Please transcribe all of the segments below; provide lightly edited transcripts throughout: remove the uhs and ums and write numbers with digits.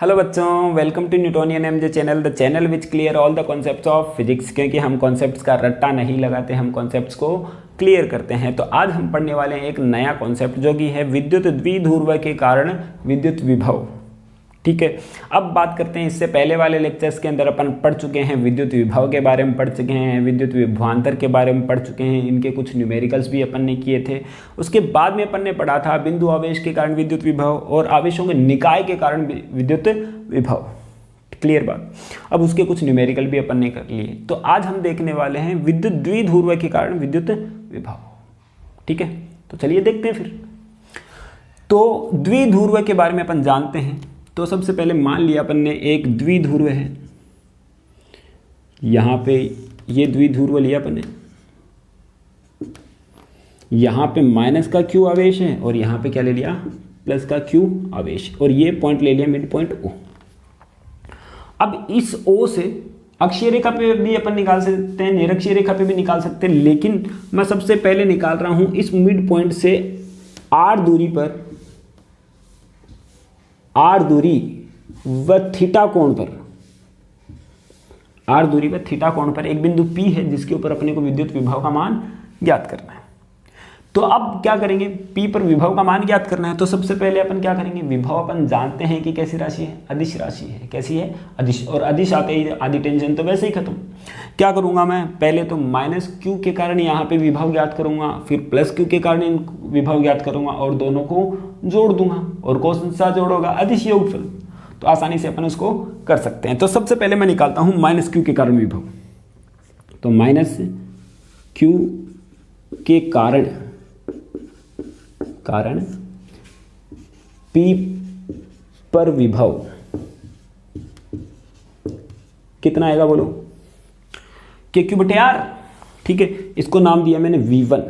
Hello बच्चों, welcome to Newtonian MJ channel, the channel which clear all the concepts of physics. क्योंकि हम concepts का रट्टा नहीं लगाते, हम कॉन्सेप्ट्स को क्लियर करते हैं। तो आज हम पढ़ने वाले हैं एक नया कॉन्सेप्ट जो कि है विद्युत द्विध्रुव के कारण विद्युत विभव। ठीक है, अब बात करते हैं। इससे पहले वाले लेक्चर्स के अंदर अपन पढ़ चुके हैं विद्युत विभव के बारे में, पढ़ चुके हैं विद्युत विभवांतर के बारे में पढ़ चुके हैं, इनके कुछ न्यूमेरिकल्स भी अपन ने किए थे। उसके बाद में अपन ने पढ़ा था बिंदु आवेश के कारण विद्युत विभव और आवेशों के निकाय के कारण विद्युत विभव। क्लियर बात। अब उसके कुछ न्यूमेरिकल भी अपन ने कर लिए। तो आज हम देखने वाले हैं विद्युत द्विध्रुव के कारण विद्युत विभव। ठीक है, तो चलिए देखते हैं फिर। तो द्विध्रुव के बारे में अपन जानते हैं। तो सबसे पहले मान लिया अपन ने एक द्विध्रुव है, यहां पे ये द्विध्रुव लिया अपन ने, यहां पे माइनस का क्यू आवेश है और यहां पे क्या ले लिया, प्लस का क्यू आवेश, और ये पॉइंट ले लिया मिड पॉइंट ओ। अब इस ओ से अक्षीय रेखा पे भी अपन निकाल सकते हैं, निरक्षीय रेखा पे भी निकाल सकते हैं, लेकिन मैं सबसे पहले निकाल रहा हूं इस मिड पॉइंट से आर दूरी पर, आर दूरी व थीटा कोण पर, आर दूरी व थीटा कोण पर एक बिंदु P है जिसके ऊपर अपने को विद्युत विभव का मान ज्ञात करना है। तो अब क्या करेंगे, P पर विभव का मान ज्ञात करना है। तो सबसे पहले अपन क्या करेंगे, विभव अपन जानते हैं कि कैसी राशि है, अदिश राशि है। कैसी है, अदिश, और अदिश आते ही आदि टेंशन तो वैसे ही खत्म। क्या करूंगा मैं, पहले तो माइनस क्यू के कारण यहाँ पे विभव ज्ञात करूंगा, फिर प्लस क्यू के कारण विभव ज्ञात करूंगा और दोनों को जोड़ दूंगा, और कौन सा जोड़ोगा, अदिश योगफल। तो आसानी से अपन उसको कर सकते हैं। तो सबसे पहले मैं निकालता हूं माइनस क्यू के कारण विभव। तो माइनस क्यू के कारण P पर विभव कितना आएगा बोलो, के क्यू बटे आर। ठीक है, इसको नाम दिया मैंने V1।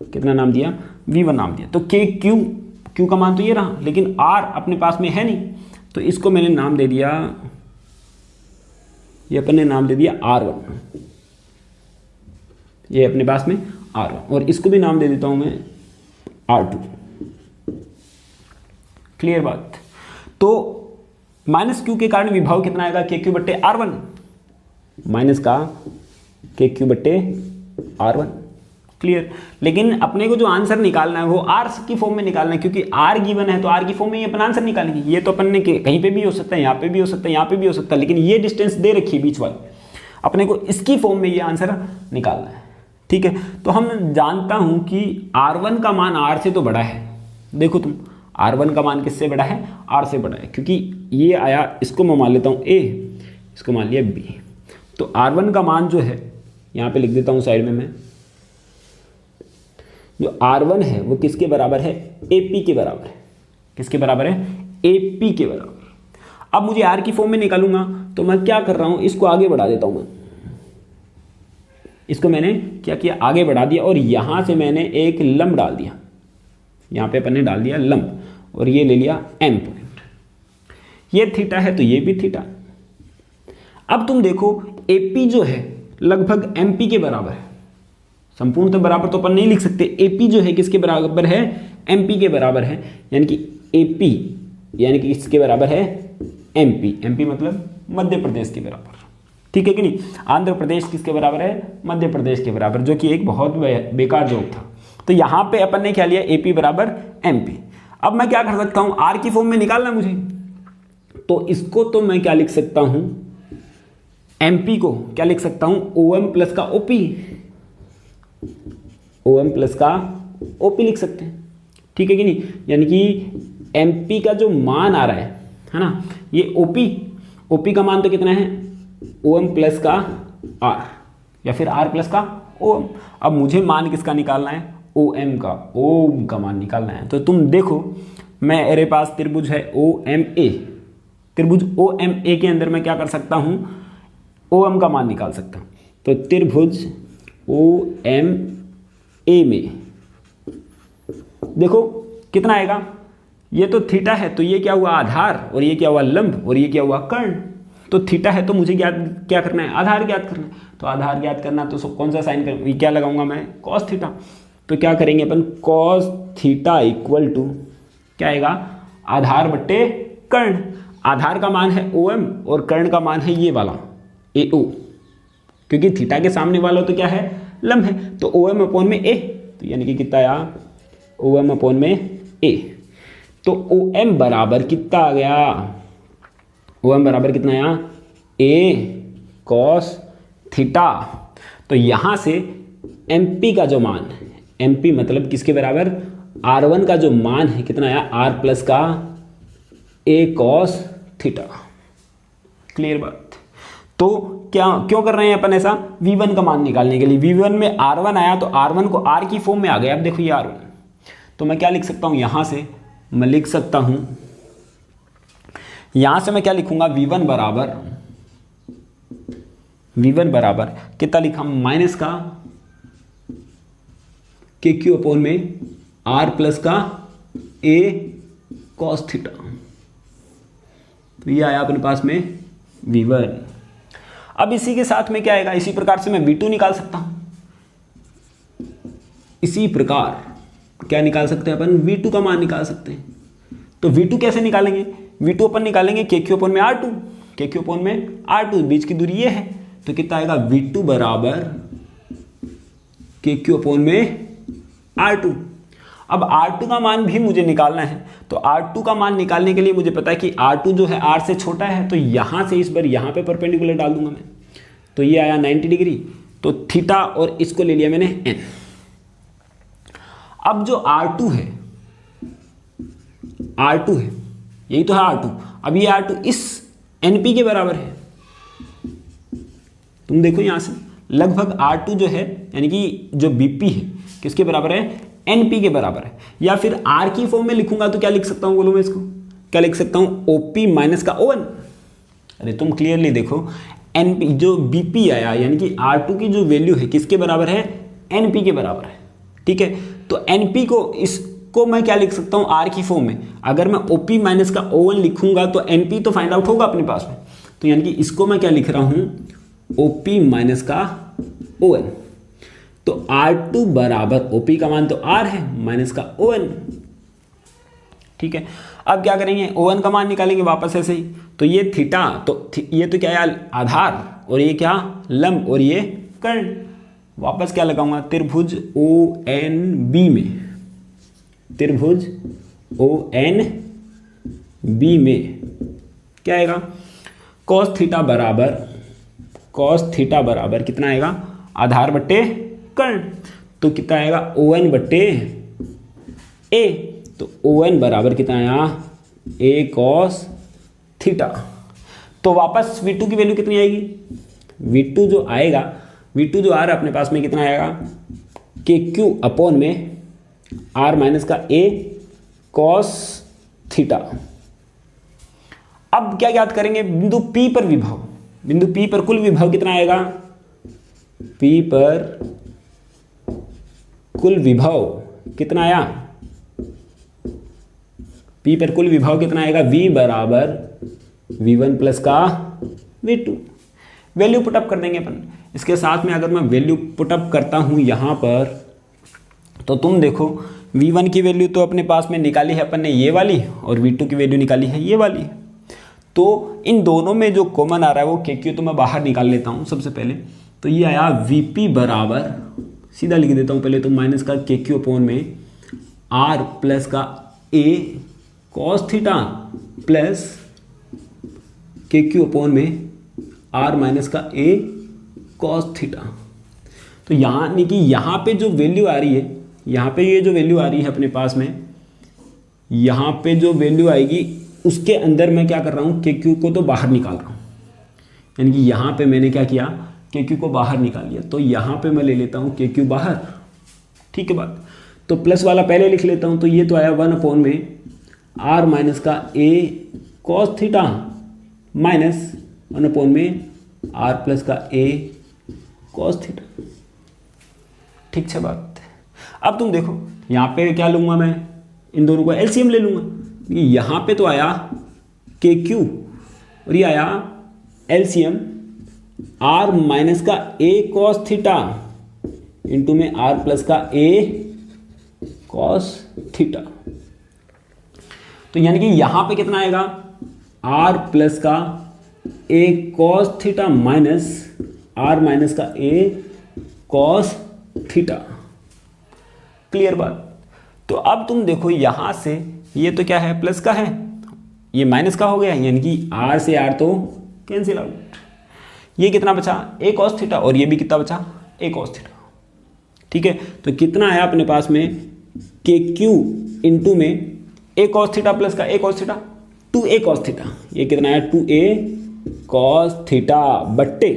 कितना नाम दिया, V1 नाम दिया। तो के क्यू का मान तो ये रहा, लेकिन R अपने पास में है नहीं, तो इसको मैंने नाम दे दिया, ये अपन ने नाम दे दिया R1। ये अपने पास में R1, और इसको भी नाम दे देता हूं मैं R2। क्लियर बात। तो माइनस क्यू के कारण विभव कितना आएगा, के क्यू बट्टे R1, माइनस का के क्यू बट्टे R1। क्लियर। लेकिन अपने को जो आंसर निकालना है वो आर की फॉर्म में निकालना है, क्योंकि आर गिवन है तो आर की फॉर्म में ही अपन आंसर निकालेंगे। ये तो अपन ने कहीं पे भी हो सकता है, यहाँ पे भी हो सकता है, यहाँ पे भी हो सकता है, लेकिन ये डिस्टेंस दे रखी है बीच वाली, अपने को इसकी फॉर्म में ये आंसर निकालना है। ठीक है, तो हम जानता हूं कि R1 का मान R से तो बड़ा है। देखो तुम, R1 का मान किससे बड़ा है, R से बड़ा है, क्योंकि ये आया, इसको मैं मान लेता हूं A, इसको मान लिया B। तो R1 का मान जो है, यहां पे लिख देता हूं साइड में मैं, जो R1 है वो किसके बराबर है, AP के बराबर है। किसके बराबर है, AP के बराबर। अब मुझे R की फॉर्म में निकालूंगा, तो मैं क्या कर रहा हूं, इसको आगे बढ़ा देता हूं मैं, इसको मैंने क्या किया, आगे बढ़ा दिया, और यहां से मैंने एक लंब डाल दिया, यहां पे अपन ने डाल दिया लंब, और ये ले लिया M पॉइंट। ये थीटा है तो ये भी थीटा। अब तुम देखो AP जो है लगभग MP के बराबर है। संपूर्णतः बराबर तो अपन नहीं लिख सकते, AP जो है किसके बराबर है, MP के बराबर है, यानी कि AP यानी कि किसके बराबर है, MP मतलब मध्य प्रदेश के बराबर। ठीक है कि नहीं, आंध्र प्रदेश किसके बराबर है, मध्य प्रदेश के बराबर, जो कि एक बहुत बेकार जोक था। तो यहां पे अपन ने क्या लिया, AP बराबर MP। अब मैं क्या कर सकता हूं, R की फॉर्म में निकालना मुझे, तो इसको तो मैं क्या लिख सकता हूं, MP को क्या लिख सकता हूं, OM प्लस का OP, OM प्लस का OP लिख सकते हैं। ठीक है कि नहीं, यानी कि MP का जो मान आ रहा है ना, ये OP का मान तो कितना है, OM प्लस का R, या फिर R प्लस का OM। अब मुझे मान किसका निकालना है, OM का मान निकालना है। तो तुम देखो, मेरे पास त्रिभुज है OMA, त्रिभुज OMA के अंदर मैं क्या कर सकता हूं, OM का मान निकाल सकता हूं। तो त्रिभुज OMA में देखो कितना आएगा, ये तो थीटा है तो ये क्या हुआ, आधार, और ये क्या हुआ, लंब, और ये क्या हुआ, कर्ण। तो थीटा है तो मुझे क्या करना है, आधार ज्ञात करना है। तो आधार ज्ञात करना तो कौन सा साइन कर, क्या लगाऊंगा मैं, कॉस थीटा। तो क्या करेंगे अपन, कॉस थीटा इक्वल टू क्या आएगा, आधार बट्टे कर्ण। आधार का मान है OM और कर्ण का मान है ये वाला AO, क्योंकि थीटा के सामने वाला तो क्या है, लंब है, तो OM अपॉन में A, तो यानी कि कितना आया, OM अपॉन में A, तो OM बराबर कितना आ गया, OM बराबर कितना आया, A cos थीटा। तो यहाँ से MP का जो मान, MP मतलब किसके बराबर, R1 का जो मान है कितना आया, R प्लस का A cos थीटा। क्लियर बात। तो क्या क्यों कर रहे हैं अपन ऐसा, V1 का मान निकालने के लिए। V1 में R1 आया तो R1 को R की फॉर्म में आ गया। अब देखो ये R1, तो मैं क्या लिख सकता हूँ, यहाँ से मैं लिख सकता हूँ, यहाँ से मैं क्या लिखूंगा, V1 बराबर कितना लिखा, माइनस का KQ अपॉन में R प्लस का A cos थीटा। तो ये आया अपने पास में V1। अब इसी के साथ में क्या आएगा, इसी प्रकार से मैं V2 निकाल सकता हूं। इसी प्रकार क्या निकाल सकते हैं अपन, V2 का मान निकाल सकते हैं। तो V2 कैसे निकालेंगे, V2 अपन निकालेंगे KQ अपॉन में R2, KQ अपॉन में R2, बीच की दूरी ये है, तो कितना आएगा, V2 बराबर KQ अपॉन में R2। अब R2 का मान भी मुझे निकालना है, तो R2 का मान निकालने के लिए मुझे पता है कि R2 जो है R से छोटा है, तो यहाँ से इस बार यहाँ पे परपेंडिकुलर डाल दूंगा मैं, तो ये आया 90 डिग्री, तो थीटा और इसको ले लिया मैंने n। अब जो R2 है यही तो है R2, अब ये R2 इस NP के बराबर है। तुम देखो यहाँ से लगभग R2 जो है यानी कि जो BP है किसके बराबर है, NP के बराबर है। या फिर R की फॉर्म में लिखूंगा तो क्या लिख सकता हूं, बोलो मैं इसको क्या लिख सकता हूं, OP माइनस का ON। अरे तुम क्लियरली देखो, NP जो BP आया यानी कि R2 की जो वैल्यू है किसके बराबर है, NP के बराबर है। ठीक है, तो NP को इसको मैं क्या लिख सकता हूं, R की फॉर्म में। अगर मैं OP माइनस का ON लिखूंगा तो NP तो फाइंड आउट होगा अपने पास में, तो यानी कि इसको मैं क्या लिख रहा हूं, OP माइनस का ON। तो R2 बराबर OP का मान तो R है माइनस का ON। ठीक है, अब क्या करेंगे, ON का मान निकालेंगे वापस ऐसे ही। तो ये थीटा, तो ये तो क्या है, आधार, और ये क्या, लंब, और ये कर्ण। वापस क्या लगाऊंगा, त्रिभुज ONB में, त्रिभुज ONB में क्या आएगा, cos थीटा बराबर कितना आएगा, आधार बट्टे कर्ण। तो कितना आएगा, ON बट्टे A, तो ON बराबर कितना आया, A cos थीटा। तो वापस V2 की वैल्यू कितनी आएगी, V2 जो आएगा, V2 जो आ रहा है अपने पास में कितना आएगा, KQ अपॉन में R माइनस का A cos थीटा। अब क्या ज्ञात करेंगे, बिंदु P पर विभव, बिंदु P पर कुल विभव कितना आएगा, P पर कुल विभव कितना आया, P पर कुल विभव कितना आएगा, V बराबर V1 प्लस का V2। वैल्यू पुटअप कर देंगे अपन। इसके साथ में अगर मैं वैल्यू पुटअप करता हूं यहां पर, तो तुम देखो V1 की वैल्यू तो अपने पास में निकाली है अपन ने ये वाली, और V2 की वैल्यू निकाली है ये वाली। तो इन दोनों में जो कॉमन आ रहा है वो KQ तो मैं बाहर निकाल लेता हूं सबसे पहले। तो ये आया VP बराबर, सीधा लिख देता हूं पहले तो, माइनस का KQ अपॉन में R प्लस का A cos theta plus KQ upon में R माइनस का A cos थीटा। तो यानी कि यहाँ पे जो वैल्यू आ रही है, यहाँ पे ये जो वैल्यू आ रही है अपने पास में, यहाँ पे जो वैल्यू आएगी उसके अंदर मैं क्या कर रहा हूँ, KQ को तो बाहर निकाल रहा हूँ। यानी कि यहाँ पे मैंने क्या किया, KQ को बाहर निकाल लिया। तो यहाँ पे मैं ले लेता हूँ KQ बाहर। ठीक है बात, तो प्लस वाला पहले लिख लेता हूँ। तो ये तो आया 1 अपॉन में R माइनस का A cos theta minus 1 upon में R प्लस का A cos थीटा। ठीक है बात। अब तुम देखो यहाँ पे क्या लूँगा मैं, इन दोनों को LCM ले लूँगा। यहाँ पे तो आया KQ और ये आया LCM R माइनस का A cos थीटा इंटू में R प्लस का A cos थीटा। तो यानी कि यहाँ पे कितना आएगा, आर प्लस का a cos theta minus R minus का ए कॉस थीटा। क्लियर बात। तो अब तुम देखो यहां से ये तो क्या है, प्लस का है, ये माइनस का हो गया, यानी कि आर से आर तो कैंसिल आउट। ये कितना बचा, ए कॉस थीटा, और ये भी कितना बचा, ए कॉस थीटा। ठीक है, तो कितना आया अपने पास में, के क्यू इंटू में ए कॉस थीटा प्लस का a cos theta, 2a cos theta. ये कितना आया, 2a कॉस थीटा बट्टे,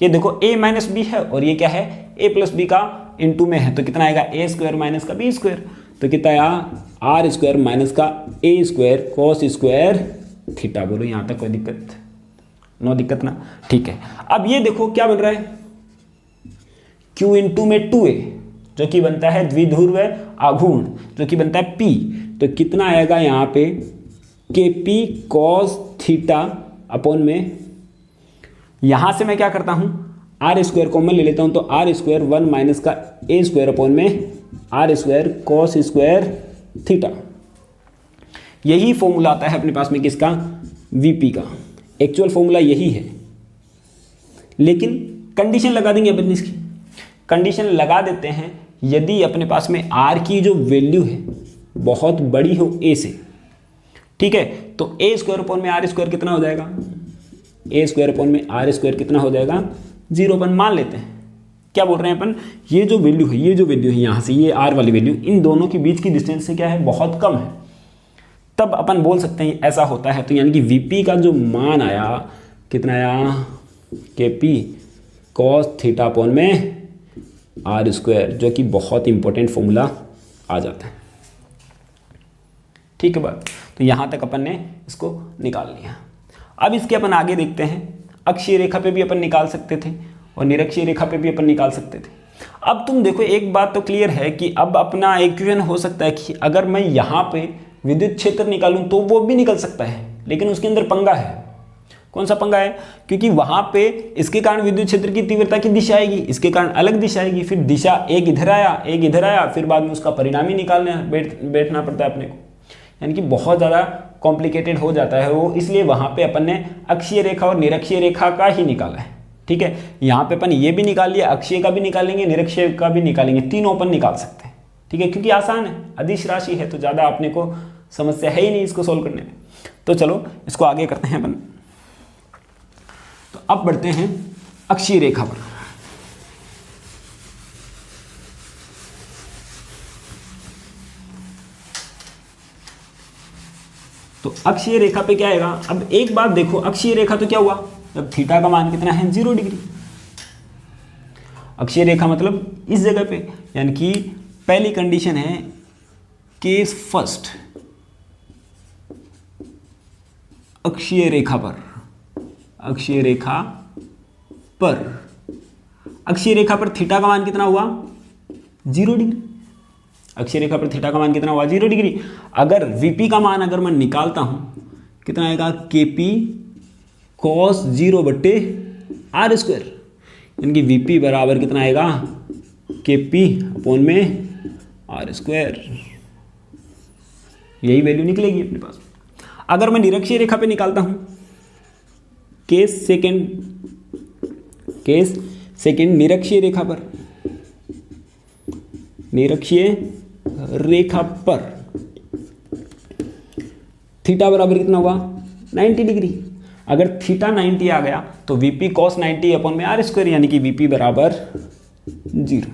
ये देखो a माइनस बी है और ये क्या है, a प्लस बी का इंटू में है, तो कितना आएगा, ए स्क्वायर माइनस का बी स्क्वायर, तो कितना आया, आर स्क्वायर माइनस का A square cos square theta. बोलो यहाँ तक कोई दिक्कत, नो दिक्कत ना। ठीक है, अब ये देखो क्या बन रहा है, q इंटू में 2a जो कि बनता है द्विध्रुव आघूर्ण जो कि बनता है p, तो कितना आएगा यहाँ पे, के पी कॉस थीटा अपॉन में, यहां से मैं क्या करता हूं, आर स्क्वायर कॉमन ले लेता हूं, तो आर स्क्वायर 1 माइनस का A square upon M R square cos square theta. यही फॉर्मूला आता है अपने पास में किसका, वीपी का। एक्चुअल फॉर्मूला यही है, लेकिन कंडीशन लगा देंगे अपन इसकी। कंडीशन लगा देते हैं, यदि अपने पास में आर की जो वैल्यू है बहुत बड़ी हो ए से, ठीक है, तो ए square upon M R square कितना हो जाएगा, ए square upon M R square कितना हो जाएगा, 0 अपन मान लेते हैं। क्या बोल रहे हैं अपन, ये जो वैल्यू है, ये जो वैल्यू है यहाँ से, ये आर वाली वैल्यू इन दोनों के बीच की डिस्टेंस से क्या है, बहुत कम है, तब अपन बोल सकते हैं ऐसा होता है। तो यानी कि वीपी का जो मान आया, कितना आया, के P cos theta upon M R square, जो कि बहुत इंपॉर्टेंट फॉर्मूला आ जाता है। ठीक है बात, तो यहाँ तक अपन ने इसको निकाल लिया। अब इसके अपन आगे देखते हैं, अक्षीय रेखा पे भी अपन निकाल सकते थे और निरक्षीय रेखा पे भी अपन निकाल सकते थे। अब तुम देखो एक बात तो क्लियर है कि अब अपना इक्वेशन हो सकता है कि अगर मैं यहाँ पे विद्युत क्षेत्र निकालूं तो वो भी निकल सकता है, लेकिन उसके अंदर पंगा है। कौन सा पंगा है, क्योंकि वहां पे इसके कारण विद्युत क्षेत्र की तीव्रता की दिशा आएगी, इसके कारण अलग दिशा आएगी, फिर दिशा एक इधर आया एक इधर आया, फिर बाद में उसका परिणाम ही निकालने बैठना पड़ता है अपने को, यानी कि बहुत ज़्यादा कॉम्प्लिकेटेड हो जाता है वो। इसलिए वहाँ पे अपन ने अक्षीय रेखा और निरक्षीय रेखा का ही निकाला है। ठीक है, यहाँ पे अपन ये भी निकाल लिया, अक्षीय का भी निकालेंगे, निरक्षीय का भी निकालेंगे, तीनों अपन निकाल सकते हैं। ठीक है, क्योंकि आसान है, अदिश राशि है, तो ज़्यादा अपने को समस्या है ही नहीं इसको सोल्व करने में। तो चलो इसको आगे करते हैं अपन। तो अब बढ़ते हैं अक्षीय रेखा पर। तो अक्षीय रेखा पे क्या आएगा, अब एक बात देखो, अक्षीय रेखा तो क्या हुआ, जब थीटा का मान कितना है, 0 डिग्री। अक्षीय रेखा मतलब इस जगह पे, यानी कि पहली कंडीशन है केस फर्स्ट, अक्षीय रेखा पर, अक्षीय रेखा पर, अक्षीय रेखा पर थीटा का मान कितना हुआ, 0 डिग्री। अक्षीय रेखा पर थीटा का मान कितना हुआ, 0 डिग्री। अगर वीपी का मान अगर मैं निकालता हूं, कितना आएगा, केपी कॉस 0 बट्टे आर स्क्वायर, यानी कि वीपी बराबर कितना आएगा, KP upon M R square. यही वैल्यू निकलेगी अपने पास। अगर मैं निरक्षीय रेखा पे निकालता हूं, केस सेकंड निरक्षीय रेखा पर, निरक्षीय रेखा पर थीटा बराबर कितना हुआ, 90 डिग्री। अगर थीटा 90 आ गया तो VP cos 90 upon M R square, यानी कि वीपी बराबर 0।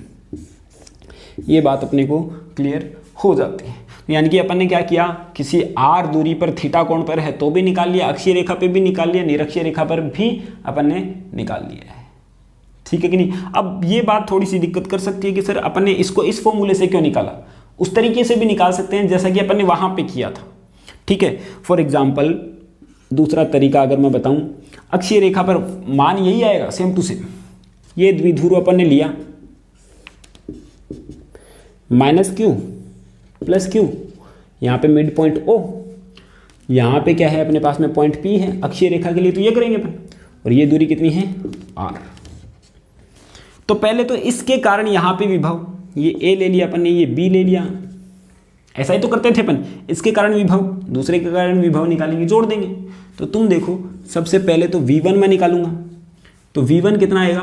ये बात अपने को क्लियर हो जाती है। यानी कि अपन ने क्या किया, किसी आर दूरी पर थीटा कोण पर है तो भी निकाल लिया, अक्षीय रेखा पे भी निकाल लिया, निरक्षीय रेखा पर भी अपन ने निकाल लिया है। ठीक है कि नहीं। अब ये बात थोड़ी सी दिक्कत कर सकती है कि सर अपन ने इसको इस फॉर्मूले से क्यों निकाला, उस तरीके से भी निकाल सकते हैं जैसा कि अपन ने वहां पे किया था। ठीक है, फॉर एग्जाम्पल दूसरा तरीका अगर मैं बताऊं, अक्षीय रेखा पर मान यही आएगा सेम टू सेम। ये द्विध्रुव अपन ने लिया, माइनस क्यू प्लस क्यू, यहाँ पे मिड पॉइंट ओ, यहाँ पे क्या है अपने पास में पॉइंट पी है अक्षीय रेखा के लिए, तो ये करेंगे अपन। और ये दूरी कितनी है, आर। तो पहले तो इसके कारण यहाँ पे विभव, ये ए ले लिया अपन ने, ये बी ले लिया, ऐसा ही तो करते थे अपन, इसके कारण विभव, दूसरे के कारण विभव निकालेंगे, जोड़ देंगे। तो तुम देखो सबसे पहले तो V1 मैं निकालूंगा, तो V1 कितना आएगा,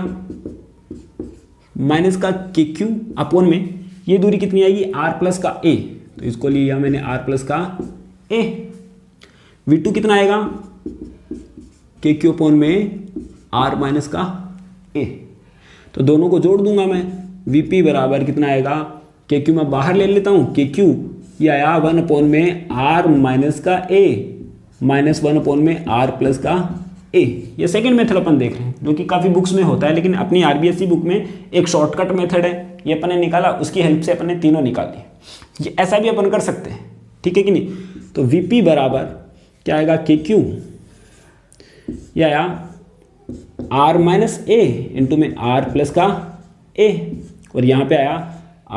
माइनस का KQ अपॉन में ये दूरी कितनी आएगी, R प्लस का A, तो इसको लिया मैंने R प्लस का A। V2 कितना आएगा, KQ अपॉन में R माइनस का A, तो दोनों को जोड़ दूंगा मैं, VP बराबर कितना आएगा, KQ मैं बाहर ले लेता हूँ, KQ ये आया 1 अपॉन में R माइनस का A माइनस 1 अपॉन में R प्लस का A। ये सेकंड मेथड अपन देख रहे हैं जो कि काफ़ी बुक्स में होता है, लेकिन अपनी RBSC बुक में एक शॉर्टकट मेथड है, ये अपन ने निकाला, उसकी हेल्प से अपन ने तीनों निकाल लिए। ये ऐसा भी अपन कर सकते हैं, ठीक है कि नहीं। तो VP बराबर क्या आएगा, KQ ये आया R माइनस A इंटू में R प्लस का A, और यहाँ पे आया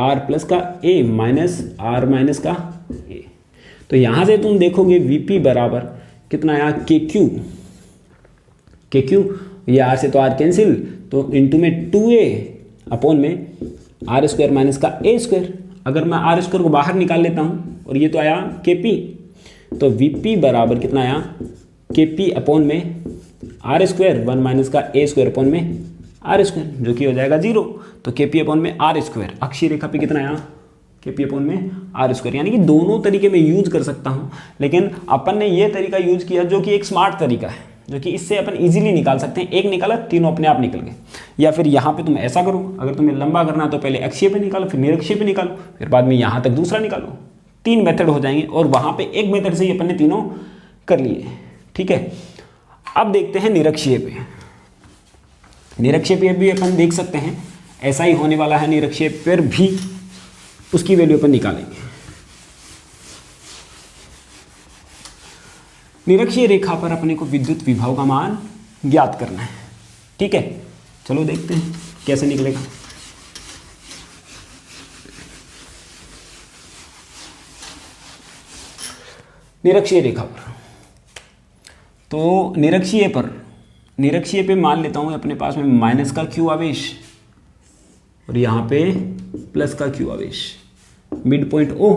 R प्लस का A माइनस R माइनस का A। तो यहाँ से तुम देखोगे VP बराबर कितना आया, KQ ये R से तो R कैंसिल, तो इंटू में 2A अपॉन में R स्क्वायर माइनस का A स्क्वायर। अगर मैं R स्क्वायर को बाहर निकाल लेता हूँ और ये तो आया KP, तो VP बराबर कितना आया, KP अपॉन में R स्क्वायर 1 माइनस का A स्क्वायर अपॉन में R स्क्वायर, जो कि हो जाएगा 0। तो KP अपॉन में R स्क्वायर, अक्षीय रेखा पे कितना आया, KP अपॉन में R स्क्वायर। यानी कि दोनों तरीके में यूज कर सकता हूँ, लेकिन अपन ने ये तरीका यूज किया जो कि एक स्मार्ट तरीका है, जो कि इससे अपन इजीली निकाल सकते हैं। एक निकाला, तीनों अपने आप निकल गए। या फिर यहाँ पे तुम ऐसा करो, अगर तुम्हें लंबा करना है तो पहले अक्षीय पे निकालो, फिर निरक्षीय पे निकालो, फिर बाद में यहाँ तक दूसरा निकालो। 3 मेथड हो जाएंगे, और वहाँ पे एक मेथड से ही अपन ने तीनों कर लिए, ठीक है। अब देखते हैं निरक्षीय पे। निरक्षीय पे भी अपन देख सकते हैं, ऐसा ही होने वाला है। निरक्षीय पर भी उसकी वैल्यू अपन निकालेंगे। निरक्षीय रेखा पर अपने को विद्युत विभव का मान ज्ञात करना है, ठीक है। चलो देखते हैं कैसे निकलेगा। निरक्षीय रेखा पर, तो निरक्षीय पे मान लेता हूं अपने पास में माइनस का Q आवेश और यहाँ पे प्लस का Q आवेश। मिड पॉइंट O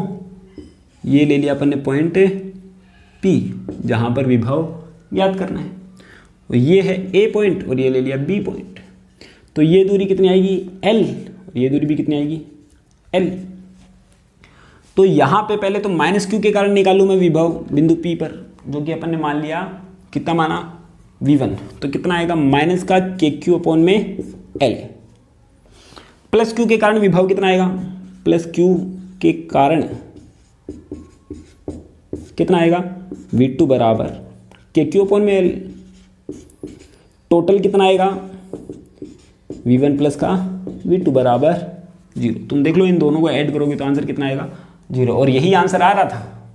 ये ले लिया अपन ने पॉइंट P, जहाँ पर विभव ज्ञात करना है। तो ये है A पॉइंट और ये ले लिया B पॉइंट। तो ये दूरी कितनी आएगी, L, और ये दूरी भी कितनी आएगी, L। तो यहाँ पे पहले तो माइनस Q के कारण निकालूँ मैं विभव बिंदु P पर, जो कि अपन ने मान लिया कितना माना, V1। तो कितना आएगा, माइनस का KQ अपॉन में L, प्लस Q के कारण विभव कितना आएगा, प्लस Q के कारण कितना आएगा, V2 बराबर KQ अपॉन में L। टोटल कितना आएगा, V1 प्लस का V2 बराबर 0। तुम देख लो, इन दोनों को ऐड करोगे तो आंसर कितना आएगा, 0। और यही आंसर आ रहा था,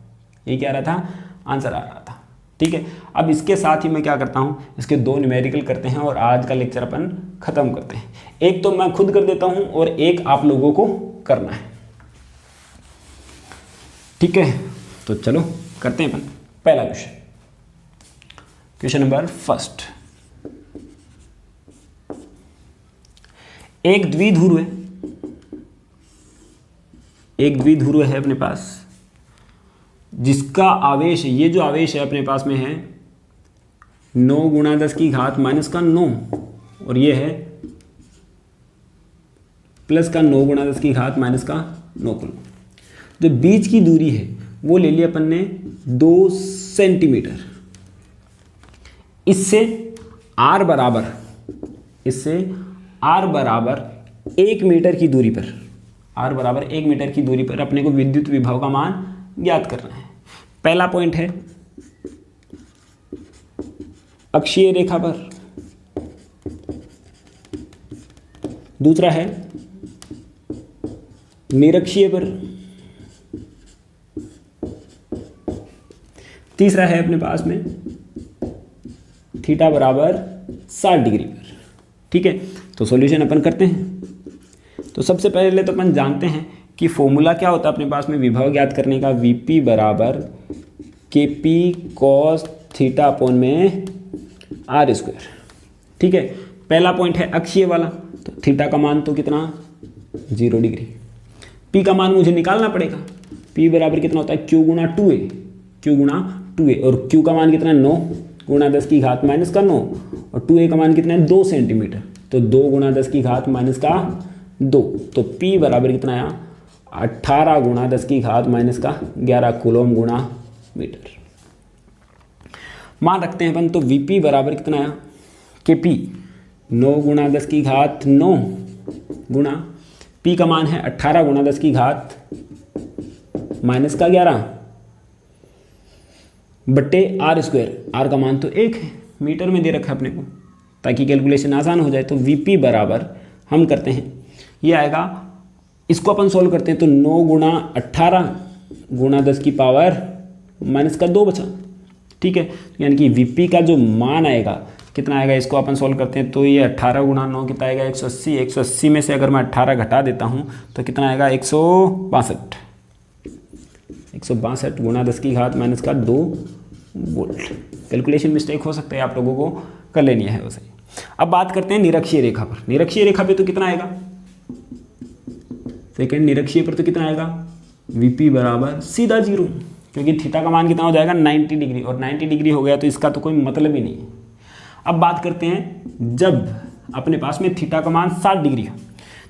यही क्या आ रहा था, आंसर आ रहा था, ठीक है। अब इसके साथ ही मैं क्या करता हूँ, इसके 2 न्यूमेरिकल करते हैं और आज का लेक्चर अपन खत्म करते हैं। एक तो मैं खुद कर देता हूँ और एक आप लोगों को करना है, ठीक है। तो चलो करते हैं अपन पहला क्वेश्चन नंबर फर्स्ट। एक द्विध्रुव है अपने पास, जिसका आवेश, ये जो आवेश है अपने पास में है 9 × 10 की घात माइनस का 9, और ये है प्लस का 9 × 10 की घात माइनस का 9 कूलम। जो बीच की दूरी है वो ले लिया अपन ने 2 सेंटीमीटर। इससे R बराबर 1 मीटर की दूरी पर, R बराबर 1 मीटर की दूरी पर अपने को विद्युत विभव का मान ज्ञात करना है। पहला पॉइंट है अक्षीय रेखा पर, दूसरा है निरक्षीय पर, तीसरा है अपने पास में थीटा बराबर 60 डिग्री पर, ठीक है। तो सॉल्यूशन अपन करते हैं। तो सबसे पहले तो अपन जानते हैं कि फॉर्मूला क्या होता है अपने पास में विभव ज्ञात करने का, VP बराबर KP cos थीटा अपॉन में R स्क्वायर, ठीक है। पहला पॉइंट है अक्षीय वाला, तो थीटा का मान तो कितना, 0 डिग्री। P का मान मुझे निकालना पड़ेगा, P बराबर कितना होता है Q गुणा 2A, Q गुणा 2A, और Q का मान कितना है 9 गुणा 10 की घात माइनस का 9, और 2A का मान कितना है 2 सेंटीमीटर, तो 2 गुणा 10 की घात माइनस का 2, तो P बराबर कितना आया 18 गुणा 10 की घात माइनस का 11 कूलम गुणा मीटर। मान रखते हैं अपन, तो Vp बराबर कितना आया Kp 9 गुणा 10 की घात 9 गुणा P का मान है 18 गुणा 10 की घात माइनस का 11 बट्टे आर स्क्वायर, आर का मान तो 1 है, मीटर में दे रखा है अपने को ताकि कैलकुलेशन आसान हो जाए। तो Vp बराबर हम करते हैं, ये आएगा, इसको अपन सोल्व करते हैं, तो 9 गुणा 18 गुणा 10 की पावर माइनस का 2 बचा, ठीक है, यानी कि Vp का जो मान आएगा कितना आएगा, इसको अपन सोल्व करते हैं, तो ये 18 गुणा 9 कितना आएगा 180, 180 में से अगर मैं 18 घटा देता हूँ तो कितना आएगा 162, 162 गुणा 10 की घात माइनस का 2 वोल्ट। कैलकुलेशन मिस्टेक हो सकता है, आप लोगों को कर लेनी है वैसे। अब बात करते हैं निरक्षीय रेखा पर। निरक्षीय रेखा पे तो कितना आएगा, सेकेंड निरक्षीय पर तो कितना आएगा Vp बराबर सीधा 0, क्योंकि थीटा का मान कितना हो जाएगा 90 डिग्री, और 90 डिग्री हो गया तो इसका तो कोई मतलब ही नहीं है। अब बात करते हैं जब अपने पास में थीटा का मान 60 डिग्री हो,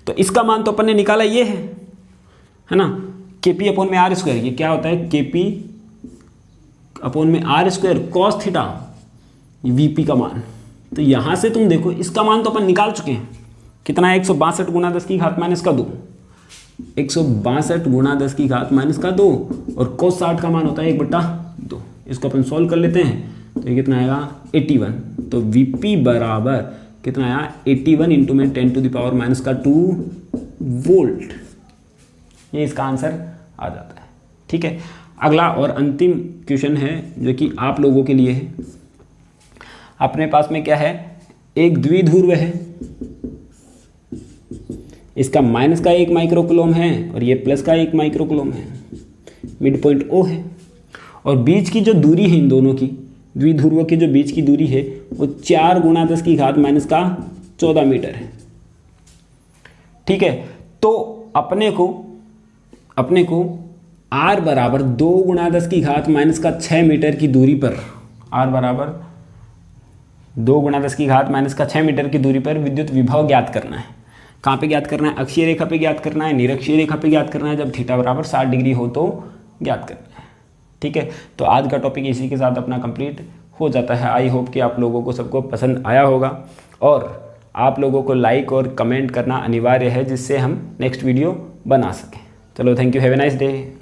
तो इसका मान तो अपन ने निकाला ये है ना, Kp upon M R square, ये क्या होता है Kp upon M R square cos theta Vp का मान। तो यहाँ से तुम देखो इसका मान तो अपन निकाल चुके हैं, कितना है 162 गुणा 10 की घात माइनस का 2, 162 गुणा 10 की घात माइनस का 2, और cos 60 का मान होता है 1/2। इसको अपन सॉल्व कर लेते हैं, तो ये कितना आएगा 81, तो Vp बराबर कितना आया 81 इंटू में 10 टू द पावर माइनस का 2 वोल्ट, ये इसका आंसर आ जाता है। ठीक है, अगला और अंतिम क्वेश्चन है जो कि आप लोगों के लिए है। अपने पास में क्या है, एक द्विध्रुव है, इसका माइनस का 1 माइक्रोकूलम है और ये प्लस का 1 माइक्रोकूलम है, मिड पॉइंट O है, और बीच की जो दूरी है इन दोनों की, द्विध्रुव के जो बीच की दूरी है वो 4 गुणा 10 की घात माइनस का 14 मीटर है। ठीक है, तो अपने को R बराबर 2 गुणा 10 की घात माइनस का 6 मीटर की दूरी पर, R बराबर 2 गुणा 10 की घात माइनस का 6 मीटर की दूरी पर विद्युत विभव ज्ञात करना है। कहाँ पे ज्ञात करना है, अक्षीय रेखा पे ज्ञात करना है, निरक्षीय रेखा पे ज्ञात करना है, जब थीटा बराबर 60 डिग्री हो तो ज्ञात करना है। ठीक है, तो आज का टॉपिक इसी के साथ अपना कंप्लीट हो जाता है। आई होप कि आप लोगों को सबको पसंद आया होगा, और आप लोगों को लाइक और कमेंट करना अनिवार्य है जिससे हम नेक्स्ट वीडियो बना सकें। चलो, thank you, have a nice day.